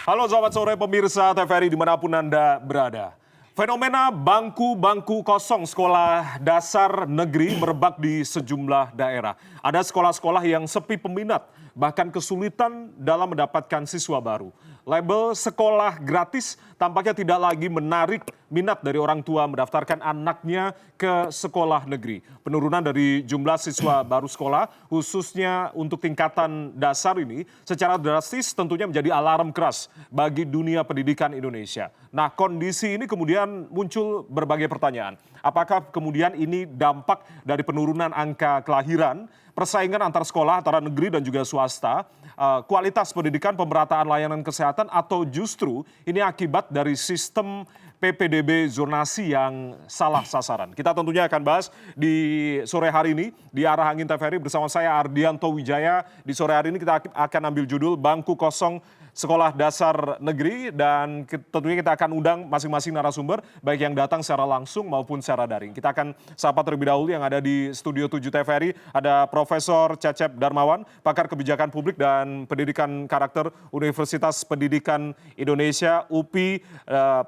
Halo selamat sore pemirsa TVRI dimanapun Anda berada. Fenomena bangku-bangku kosong sekolah dasar negeri merebak di sejumlah daerah. Ada sekolah-sekolah yang sepi peminat, bahkan kesulitan dalam mendapatkan siswa baru. Label sekolah gratis tampaknya tidak lagi menarik minat dari orang tua mendaftarkan anaknya ke sekolah negeri. Penurunan dari jumlah siswa baru sekolah, khususnya untuk tingkatan dasar ini, secara drastis tentunya menjadi alarm keras bagi dunia pendidikan Indonesia. Nah, kondisi ini kemudian muncul berbagai pertanyaan. Apakah kemudian ini dampak dari penurunan angka kelahiran, persaingan antar sekolah antara negeri dan juga swasta, kualitas pendidikan, pemerataan layanan kesehatan, atau justru ini akibat dari sistem PPDB zonasi yang salah sasaran. Kita tentunya akan bahas di sore hari ini di Arah Angin TVRI bersama saya Ardianto Wijaya. Di sore hari ini kita akan ambil judul Bangku Kosong Sekolah Dasar Negeri, dan tentunya kita akan undang masing-masing narasumber baik yang datang secara langsung maupun secara daring. Kita akan sapa terlebih dahulu yang ada di Studio 7 TVRI, ada Profesor Cecep Darmawan, pakar kebijakan publik dan pendidikan karakter Universitas Pendidikan Indonesia UPI.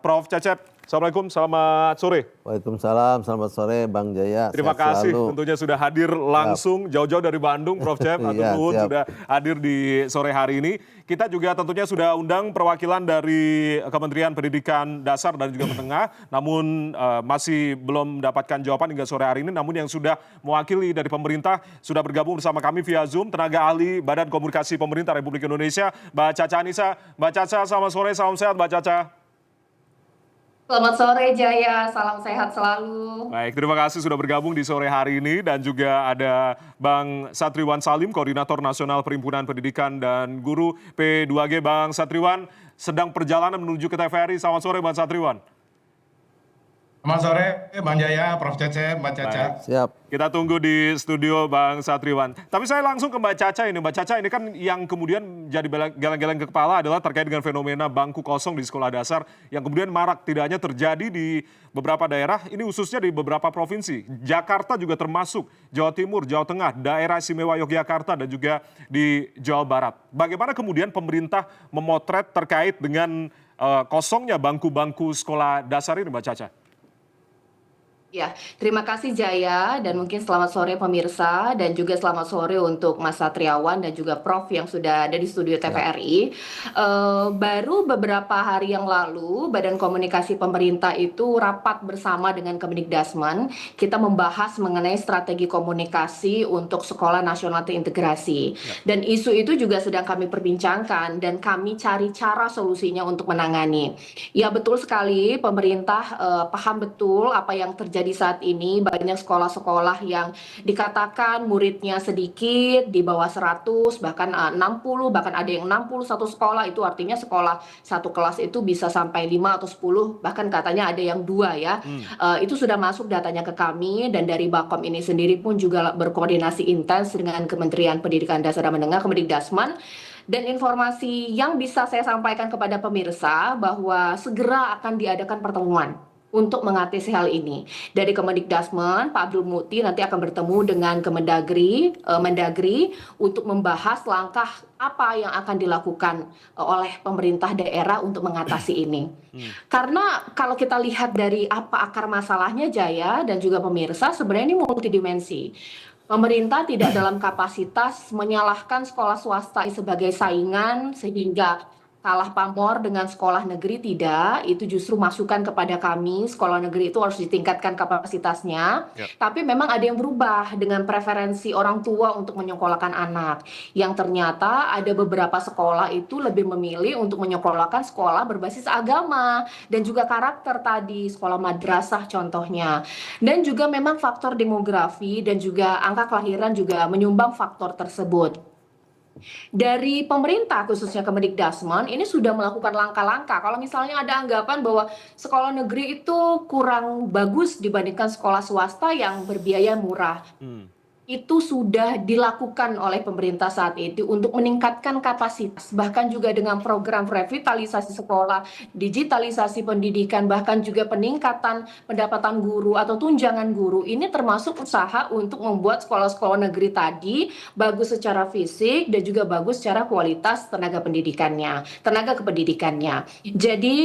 Prof Cecep, Assalamualaikum, selamat sore. Waalaikumsalam, selamat sore Bang Jaya. Terima kasih tentunya sudah hadir langsung jauh-jauh dari Bandung, Prof Cep, sudah hadir di sore hari ini. Kita juga tentunya sudah undang perwakilan dari Kementerian Pendidikan Dasar dan juga Menengah, namun masih belum mendapatkan jawaban hingga sore hari ini. Namun yang sudah mewakili dari pemerintah sudah bergabung bersama kami via Zoom, tenaga ahli Badan Komunikasi Pemerintah Republik Indonesia, Mbak Caca Anissa. Mbak Caca, selamat sore, salam sehat Mbak Caca. Selamat sore Jaya, salam sehat selalu. Baik, terima kasih sudah bergabung di sore hari ini, dan juga ada Bang Satriwan Salim, Koordinator Nasional Perhimpunan Pendidikan dan Guru P2G. Bang Satriwan sedang perjalanan menuju ke TVRI. Selamat sore Bang Satriwan. Selamat sore Bang Jaya, Prof Cecep, Mbak Caca. Siap. Kita tunggu di studio Bang Satriwan. Tapi saya langsung ke Mbak Caca ini. Mbak Caca, ini kan yang kemudian jadi geleng-geleng ke kepala adalah terkait dengan fenomena bangku kosong di sekolah dasar yang kemudian marak, tidak hanya terjadi di beberapa daerah, ini khususnya di beberapa provinsi. Jakarta juga termasuk, Jawa Timur, Jawa Tengah, daerah istimewa Yogyakarta, dan juga di Jawa Barat. Bagaimana kemudian pemerintah memotret terkait dengan kosongnya bangku-bangku sekolah dasar ini, Mbak Caca? Ya, terima kasih Jaya, dan mungkin selamat sore pemirsa, dan juga selamat sore untuk Mas Satriawan dan juga Prof yang sudah ada di studio TVRI. Baru beberapa hari yang lalu, Badan Komunikasi Pemerintah itu rapat bersama dengan Kemdikbudrismen. Kita membahas mengenai strategi komunikasi untuk sekolah nasional terintegrasi. Dan isu itu juga sedang kami perbincangkan, dan kami cari cara solusinya untuk menangani. Ya, betul sekali, pemerintah paham betul apa yang terjadi saat ini. Banyak sekolah-sekolah yang dikatakan muridnya sedikit, di bawah 100, bahkan 60, bahkan ada yang 61 sekolah. Itu artinya sekolah satu kelas itu bisa sampai 5 atau 10, bahkan katanya ada yang 2 ya. Itu sudah masuk datanya ke kami, dan dari Bakom ini sendiri pun juga berkoordinasi intens dengan Kementerian Pendidikan Dasar dan Menengah, Kemdikbudrismen. Dan informasi yang bisa saya sampaikan kepada pemirsa bahwa segera akan diadakan pertemuan untuk mengatasi hal ini. Dari Kemdikbudrismen, Pak Abdul Muti nanti akan bertemu dengan Mendagri untuk membahas langkah apa yang akan dilakukan oleh pemerintah daerah untuk mengatasi ini. Karena kalau kita lihat dari apa akar masalahnya Jaya dan juga pemirsa, sebenarnya ini multidimensi. Pemerintah tidak dalam kapasitas menyalahkan sekolah swasta sebagai saingan sehingga kalah pamor dengan sekolah negeri, tidak. Itu justru masukan kepada kami, sekolah negeri itu harus ditingkatkan kapasitasnya. Tapi memang ada yang berubah dengan preferensi orang tua untuk menyekolahkan anak. Yang ternyata ada beberapa sekolah itu lebih memilih untuk menyekolahkan sekolah berbasis agama dan juga karakter tadi, sekolah madrasah contohnya. Dan juga memang faktor demografi dan juga angka kelahiran juga menyumbang faktor tersebut. Dari pemerintah khususnya Kemdikbudrismen ini sudah melakukan langkah-langkah. Kalau misalnya ada anggapan bahwa sekolah negeri itu kurang bagus dibandingkan sekolah swasta yang berbiaya murah. itu sudah dilakukan oleh pemerintah saat itu untuk meningkatkan kapasitas, bahkan juga dengan program revitalisasi sekolah, digitalisasi pendidikan, bahkan juga peningkatan pendapatan guru atau tunjangan guru. Ini termasuk usaha untuk membuat sekolah-sekolah negeri tadi bagus secara fisik dan juga bagus secara kualitas tenaga kependidikannya. Jadi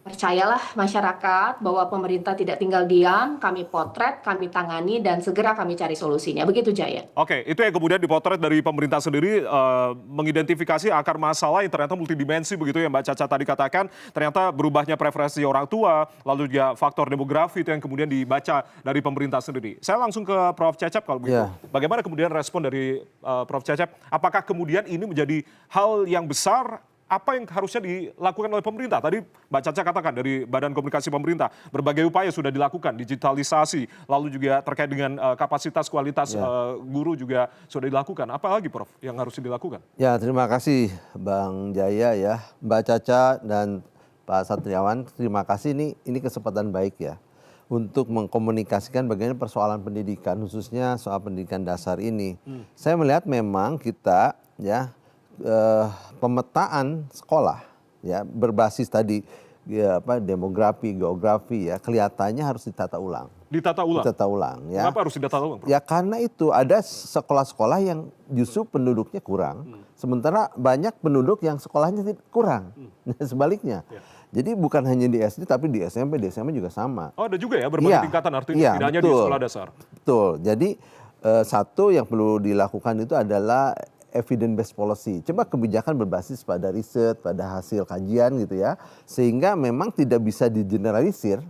percayalah masyarakat bahwa pemerintah tidak tinggal diam, kami potret, kami tangani, dan segera kami cari solusinya. Begitu, Jaya. Oke, itu yang kemudian dipotret dari pemerintah sendiri, mengidentifikasi akar masalah yang ternyata multidimensi begitu ya Mbak Caca tadi katakan, ternyata berubahnya preferensi orang tua, lalu juga faktor demografi itu yang kemudian dibaca dari pemerintah sendiri. Saya langsung ke Prof. Cecep kalau begitu. Ya. Bagaimana kemudian respon dari Prof. Cecep? Apakah kemudian ini menjadi hal yang besar? Apa yang harusnya dilakukan oleh pemerintah? Tadi Mbak Caca katakan dari Badan Komunikasi Pemerintah, berbagai upaya sudah dilakukan, digitalisasi, lalu juga terkait dengan kapasitas kualitas guru juga sudah dilakukan. Apa lagi Prof yang harus dilakukan? Ya, terima kasih Bang Jaya ya, Mbak Caca dan Pak Satriawan. Terima kasih, ini kesempatan baik ya untuk mengkomunikasikan bagaimana persoalan pendidikan, khususnya soal pendidikan dasar ini. Saya melihat memang kita ya pemetaan sekolah ya berbasis tadi ya, demografi, geografi ya kelihatannya harus ditata ulang. Ditata ulang? Ditata ulang ya. Kenapa harus ditata ulang, Prof? Ya karena itu ada sekolah-sekolah yang justru penduduknya kurang, sementara banyak penduduk yang sekolahnya kurang. Sebaliknya. Jadi bukan hanya di SD tapi di SMP, di SMA juga sama. Oh ada juga ya berbagai tingkatan artinya, tidak hanya di sekolah dasar. Betul, jadi satu yang perlu dilakukan itu adalah evidence based policy. Coba kebijakan berbasis pada riset, pada hasil kajian gitu ya. Sehingga memang tidak bisa digeneralisir.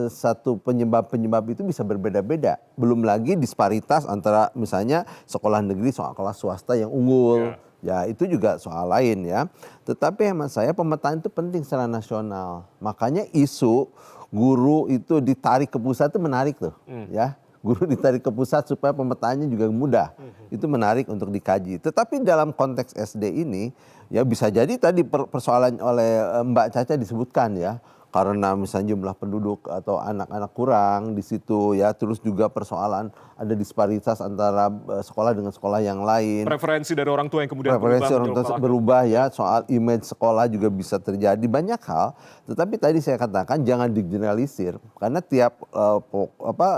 Satu penyebab itu bisa berbeda-beda. Belum lagi disparitas antara misalnya sekolah negeri, sekolah swasta yang unggul. Ya itu juga soal lain ya. Tetapi hemat saya pemetaan itu penting secara nasional. Makanya isu guru itu ditarik ke pusat itu menarik tuh ya. Guru ditarik ke pusat supaya pemetaannya juga mudah. Itu menarik untuk dikaji. Tetapi dalam konteks SD ini, ya bisa jadi tadi persoalan oleh Mbak Caca disebutkan ya. Karena misalnya jumlah penduduk atau anak-anak kurang di situ ya. Terus juga persoalan ada disparitas antara sekolah dengan sekolah yang lain. Preferensi dari orang tua yang kemudian Preferensi orang tua berubah ya. Soal image sekolah juga bisa terjadi. Banyak hal. Tetapi tadi saya katakan jangan digeneralisir. Karena tiap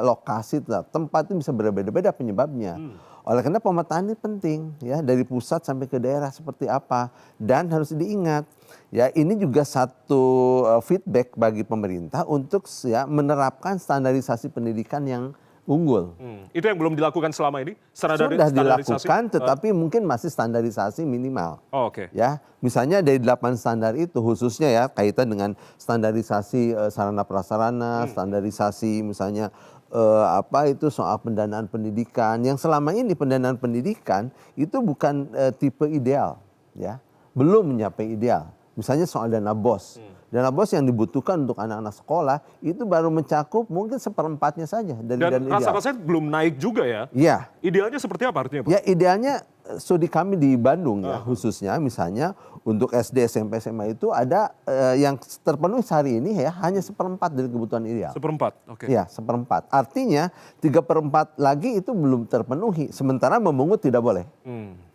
lokasi, tempat itu bisa berbeda-beda penyebabnya. Oleh karena pemetaan ini penting ya. Dari pusat sampai ke daerah seperti apa. Dan harus diingat. Ya ini juga satu feedback bagi pemerintah untuk ya menerapkan standarisasi pendidikan yang unggul. Itu yang belum dilakukan selama ini? Sudah dilakukan tetapi mungkin masih standarisasi minimal. Oh, oke. Ya, misalnya dari 8 standar itu khususnya ya kaitan dengan standarisasi sarana prasarana, standarisasi misalnya itu soal pendanaan pendidikan yang selama ini pendanaan pendidikan itu bukan tipe ideal ya. Belum mencapai ideal. Misalnya soal dana BOS. Dana BOS yang dibutuhkan untuk anak-anak sekolah itu baru mencakup mungkin 1/4-nya saja dari dana ideal. Dan rasa-rasanya belum naik juga ya? Iya. Idealnya seperti apa artinya Pak? Ya idealnya studi kami di Bandung ya khususnya misalnya untuk SD, SMP, SMA itu ada yang terpenuhi hari ini ya hanya 1/4 dari kebutuhan ideal. 1/4, oke. Ya 1/4. Artinya 3/4 lagi itu belum terpenuhi. Sementara memungut tidak boleh.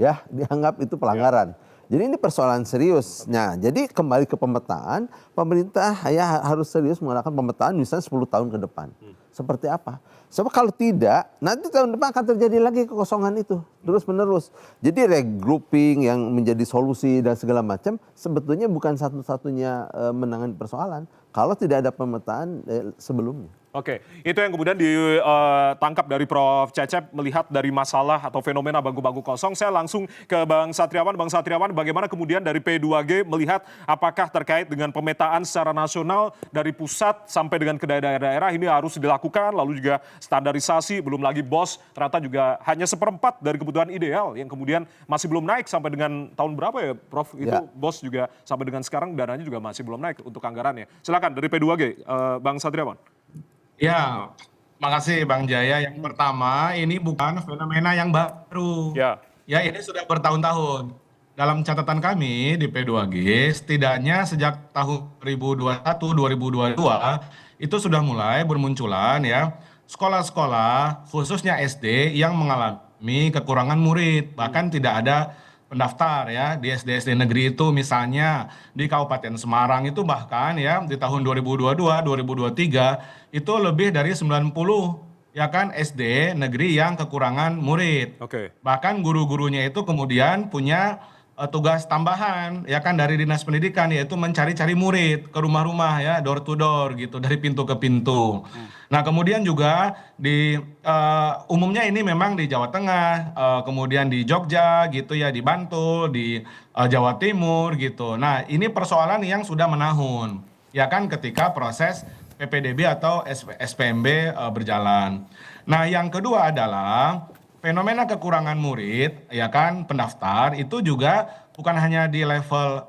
Ya dianggap itu pelanggaran. Jadi ini persoalan serius. Nah, jadi kembali ke pemetaan, pemerintah ya harus serius menggunakan pemetaan misalnya 10 tahun ke depan. Seperti apa? Sebab kalau tidak, nanti tahun depan akan terjadi lagi kekosongan itu terus menerus. Jadi regrouping yang menjadi solusi dan segala macam sebetulnya bukan satu-satunya menangani persoalan kalau tidak ada pemetaan sebelumnya. Oke, itu yang kemudian ditangkap dari Prof. Cecep melihat dari masalah atau fenomena bangku-bangku kosong. Saya langsung ke Bang Satriawan. Bang Satriawan, bagaimana kemudian dari P2G melihat apakah terkait dengan pemetaan secara nasional dari pusat sampai dengan ke daerah-daerah ini harus dilakukan, lalu juga standarisasi, belum lagi BOS ternyata juga hanya 1/4 dari kebutuhan ideal yang kemudian masih belum naik sampai dengan tahun berapa ya Prof? Itu BOS juga sampai dengan sekarang dananya juga masih belum naik untuk anggarannya. Silakan dari P2G, Bang Satriawan. Ya, makasih Bang Jaya. Yang pertama, ini bukan fenomena yang baru. Ya, ini sudah bertahun-tahun. Dalam catatan kami di P2G, setidaknya sejak tahun 2021-2022 itu sudah mulai bermunculan ya sekolah-sekolah khususnya SD yang mengalami kekurangan murid, bahkan tidak ada pendaftar ya di SD-SD negeri itu. Misalnya di Kabupaten Semarang itu bahkan ya di tahun 2022, 2023 itu lebih dari 90 ya kan SD negeri yang kekurangan murid. Oke. Bahkan guru-gurunya itu kemudian punya tugas tambahan ya kan dari Dinas Pendidikan, yaitu mencari-cari murid ke rumah-rumah ya, door to door gitu, dari pintu ke pintu. Nah, kemudian juga di umumnya ini memang di Jawa Tengah, kemudian di Jogja gitu ya, di Bantul, di Jawa Timur gitu. Nah, ini persoalan yang sudah menahun ya kan ketika proses PPDB atau SPMB berjalan. Nah, yang kedua adalah fenomena kekurangan murid, ya kan, pendaftar itu juga bukan hanya di level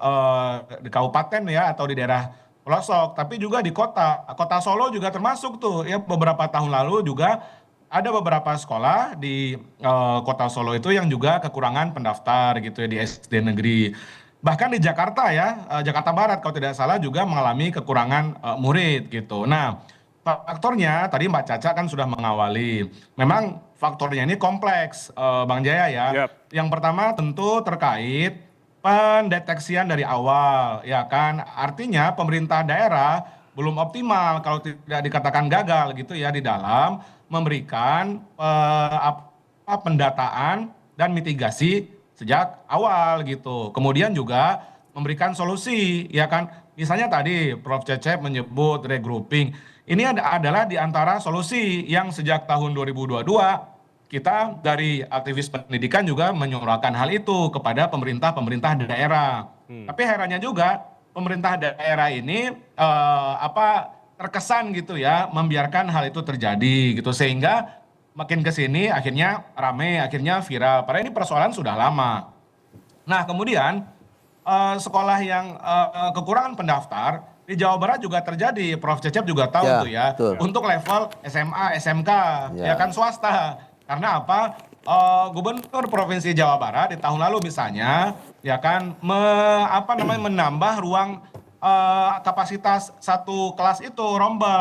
di kabupaten ya atau di daerah pelosok, tapi juga di kota. Kota Solo juga termasuk tuh ya, beberapa tahun lalu juga ada beberapa sekolah di kota Solo itu yang juga kekurangan pendaftar gitu ya di SD negeri. Bahkan di Jakarta ya, Jakarta Barat kalau tidak salah juga mengalami kekurangan murid gitu. Nah, faktornya tadi Mbak Caca kan sudah mengawali. Memang faktornya ini kompleks, Bang Jaya ya. Yap. Yang pertama tentu terkait pendeteksian dari awal, ya kan. Artinya pemerintah daerah belum optimal kalau tidak dikatakan gagal gitu ya di dalam memberikan pendataan dan mitigasi sejak awal gitu. Kemudian juga memberikan solusi, ya kan. Misalnya tadi Prof. Cecep menyebut regrouping. Ini adalah di antara solusi yang sejak tahun 2022 kita dari aktivis pendidikan juga menyuarakan hal itu kepada pemerintah daerah. Tapi herannya juga pemerintah daerah ini terkesan gitu ya membiarkan hal itu terjadi gitu, sehingga makin ke sini akhirnya rame, akhirnya viral. Padahal ini persoalan sudah lama. Nah, kemudian sekolah yang kekurangan pendaftar di Jawa Barat juga terjadi. Prof. Cecep juga tahu Ya, tuh ya. betul. Untuk level SMA, SMK, ya Ya. kan swasta. Karena apa? Gubernur Provinsi Jawa Barat di tahun lalu misalnya, ya kan menambah ruang kapasitas satu kelas itu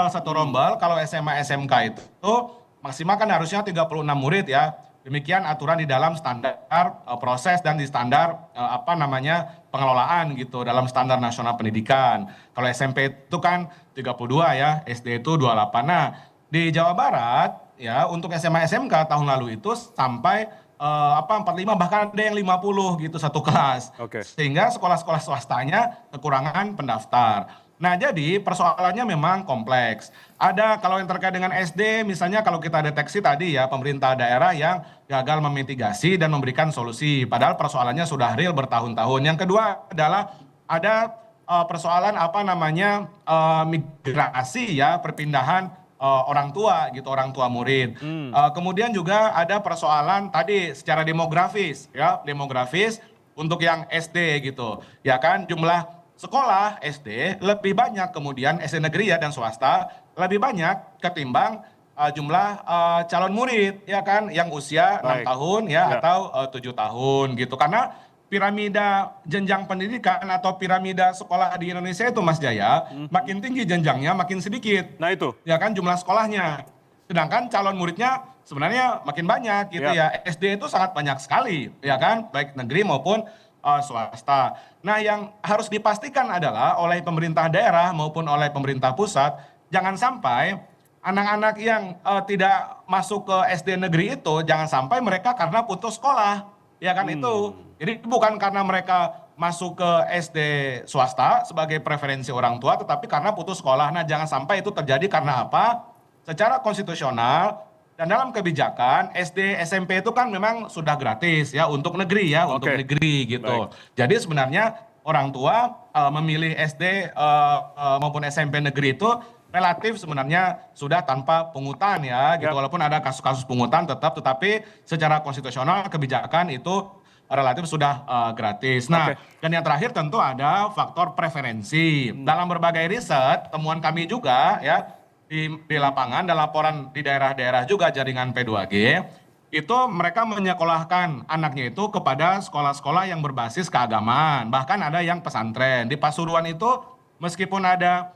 satu rombel kalau SMA SMK itu maksimal kan harusnya 36 murid ya. Demikian aturan di dalam standar proses dan di standar pengelolaan gitu dalam standar nasional pendidikan. Kalau SMP itu kan 32 ya, SD itu 28. Nah, di Jawa Barat ya untuk SMA SMK tahun lalu itu sampai 45 bahkan ada yang 50 gitu satu kelas. Oke. Sehingga sekolah-sekolah swastanya kekurangan pendaftar. Nah, jadi persoalannya memang kompleks. Ada kalau yang terkait dengan SD, misalnya kalau kita deteksi tadi ya, pemerintah daerah yang gagal memitigasi dan memberikan solusi. Padahal persoalannya sudah real bertahun-tahun. Yang kedua adalah ada persoalan migrasi ya, perpindahan orang tua gitu, orang tua murid. Kemudian juga ada persoalan tadi secara demografis ya, demografis untuk yang SD gitu. Ya kan jumlah sekolah SD lebih banyak, kemudian SD negeri ya dan swasta lebih banyak ketimbang jumlah calon murid ya kan yang usia 6 Baik. tahun ya, Ya. atau 7 tahun gitu. Karena piramida jenjang pendidikan atau piramida sekolah di Indonesia itu Mas Jaya, makin tinggi jenjangnya makin sedikit. Nah itu. Ya kan jumlah sekolahnya. Sedangkan calon muridnya sebenarnya makin banyak gitu ya. SD itu sangat banyak sekali ya kan, baik negeri maupun swasta. Nah, yang harus dipastikan adalah oleh pemerintah daerah maupun oleh pemerintah pusat, jangan sampai anak-anak yang tidak masuk ke SD negeri itu, jangan sampai mereka karena putus sekolah, ya kan itu. Jadi bukan karena mereka masuk ke SD swasta sebagai preferensi orang tua, tetapi karena putus sekolah. Nah, jangan sampai itu terjadi karena apa? Secara konstitusional dan dalam kebijakan SD SMP itu kan memang sudah gratis ya untuk negeri ya, untuk Oke. negeri gitu. Baik. Jadi sebenarnya orang tua memilih SD maupun SMP negeri itu relatif sebenarnya sudah tanpa pungutan ya gitu. Yap. Walaupun ada kasus-kasus pungutan tetapi secara konstitusional kebijakan itu relatif sudah gratis. Nah, Oke. dan yang terakhir tentu ada faktor preferensi. Dalam berbagai riset, temuan kami juga ya di lapangan dan laporan di daerah-daerah juga jaringan P2G, itu mereka menyekolahkan anaknya itu kepada sekolah-sekolah yang berbasis keagamaan. Bahkan ada yang pesantren. Di Pasuruan itu meskipun ada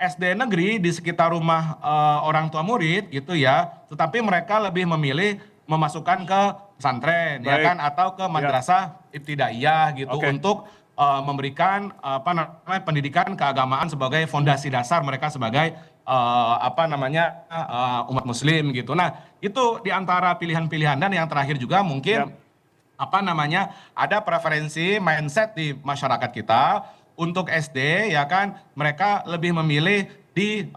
SD negeri di sekitar rumah orang tua murid gitu ya, tetapi mereka lebih memilih memasukkan ke pesantren ya Baik. kan, atau ke madrasah ibtidaiyah gitu Oke. untuk memberikan apa namanya pendidikan keagamaan sebagai fondasi dasar mereka sebagai apa namanya umat muslim gitu. Nah, itu di antara pilihan-pilihan. Dan yang terakhir juga mungkin apa namanya ada preferensi mindset di masyarakat kita untuk SD ya kan, mereka lebih memilih di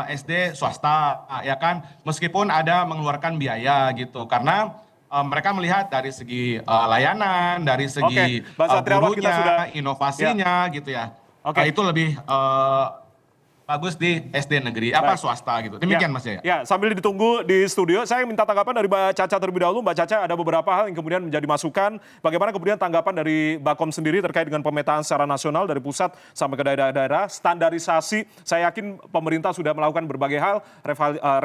SD swasta ya kan, meskipun ada mengeluarkan biaya gitu, karena mereka melihat dari segi layanan, dari segi Oke, Mbak Satriawan, kita sudah gurunya, inovasinya gitu ya. Oke. Itu lebih bagus di SD negeri apa Baik. swasta gitu. Demikian Mas Jaya. Ya, sambil ditunggu di studio, saya minta tanggapan dari Mbak Caca terlebih dahulu. Mbak Caca, ada beberapa hal yang kemudian menjadi masukan. Bagaimana kemudian tanggapan dari Bakom sendiri terkait dengan pemetaan secara nasional dari pusat sampai ke daerah-daerah, standarisasi. Saya yakin pemerintah sudah melakukan berbagai hal,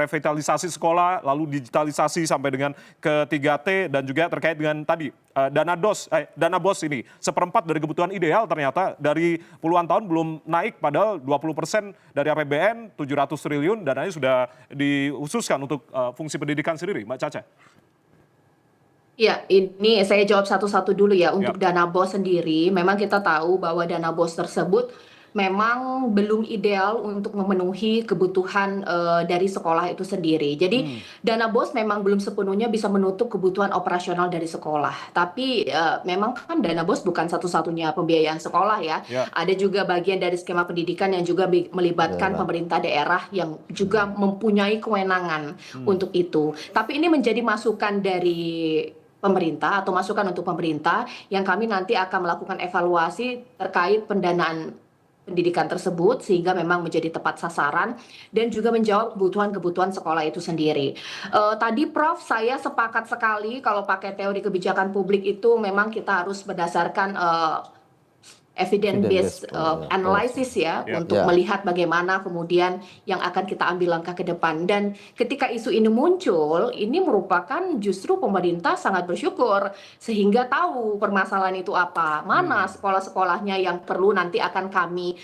revitalisasi sekolah, lalu digitalisasi sampai dengan ke 3T, dan juga terkait dengan tadi dana BOS ini seperempat dari kebutuhan ideal, ternyata dari puluhan tahun belum naik, padahal 20% dari APBN 700 triliun dananya sudah dihususkan untuk fungsi pendidikan sendiri, Mbak Caca. Ya, ini saya jawab satu-satu dulu ya. Untuk Ya. dana BOS sendiri, memang kita tahu bahwa dana BOS tersebut memang belum ideal untuk memenuhi kebutuhan dari sekolah itu sendiri. Jadi dana BOS memang belum sepenuhnya bisa menutup kebutuhan operasional dari sekolah. Tapi memang kan dana BOS bukan satu-satunya pembiayaan sekolah ya. Ya. Ada juga bagian dari skema pendidikan yang juga melibatkan pemerintah daerah yang juga mempunyai kewenangan untuk itu. Tapi ini menjadi masukan dari pemerintah atau masukan untuk pemerintah yang kami nanti akan melakukan evaluasi terkait pendanaan pendidikan tersebut sehingga memang menjadi tepat sasaran dan juga menjawab kebutuhan-kebutuhan sekolah itu sendiri. Tadi Prof, saya sepakat sekali kalau pakai teori kebijakan publik itu memang kita harus berdasarkan evidence-based analysis ya, untuk melihat bagaimana kemudian yang akan kita ambil langkah ke depan. Dan ketika isu ini muncul, ini merupakan justru pemerintah sangat bersyukur sehingga tahu permasalahan itu apa, mana sekolah-sekolahnya yang perlu nanti akan kami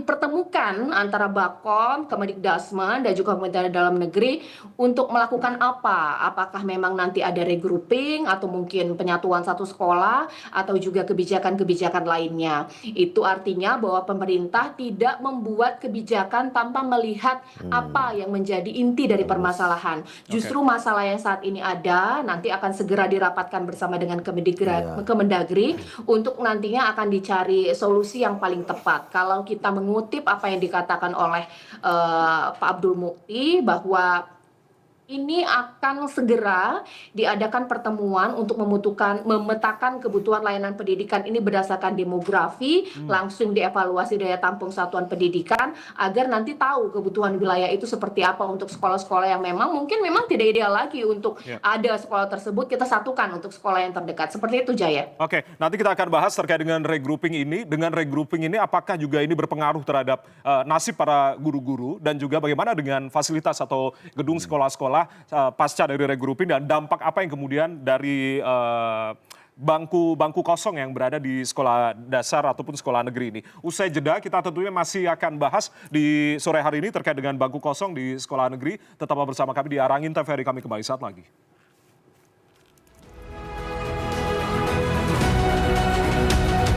pertemukan antara Bakom, Kemendikbudristek dan juga Kementerian Dalam Negeri untuk melakukan apa? Apakah memang nanti ada regrouping atau mungkin penyatuan satu sekolah atau juga kebijakan-kebijakan lainnya. Itu artinya bahwa pemerintah tidak membuat kebijakan tanpa melihat apa yang menjadi inti dari permasalahan. Justru masalah yang saat ini ada nanti akan segera dirapatkan bersama dengan Kemendagri untuk nantinya akan dicari solusi yang paling tepat. Kalau kita mengutip apa yang dikatakan oleh Pak Abdul Mukti bahwa ini akan segera diadakan pertemuan untuk memetakan kebutuhan layanan pendidikan ini berdasarkan demografi, langsung dievaluasi daya tampung satuan pendidikan agar nanti tahu kebutuhan wilayah itu seperti apa untuk sekolah-sekolah yang memang tidak ideal lagi untuk ada sekolah tersebut, kita satukan untuk sekolah yang terdekat. Seperti itu, Jaya. Oke, nanti kita akan bahas terkait dengan regrouping ini. Dengan regrouping ini apakah juga ini berpengaruh terhadap nasib para guru-guru dan juga bagaimana dengan fasilitas atau gedung sekolah-sekolah pasca dari regrouping, dan dampak apa yang kemudian dari bangku kosong yang berada di sekolah dasar ataupun sekolah negeri ini. Usai jeda kita tentunya masih akan bahas di sore hari ini terkait dengan bangku kosong di sekolah negeri. Tetaplah bersama kami di Arangin TVRI, kami kembali saat lagi.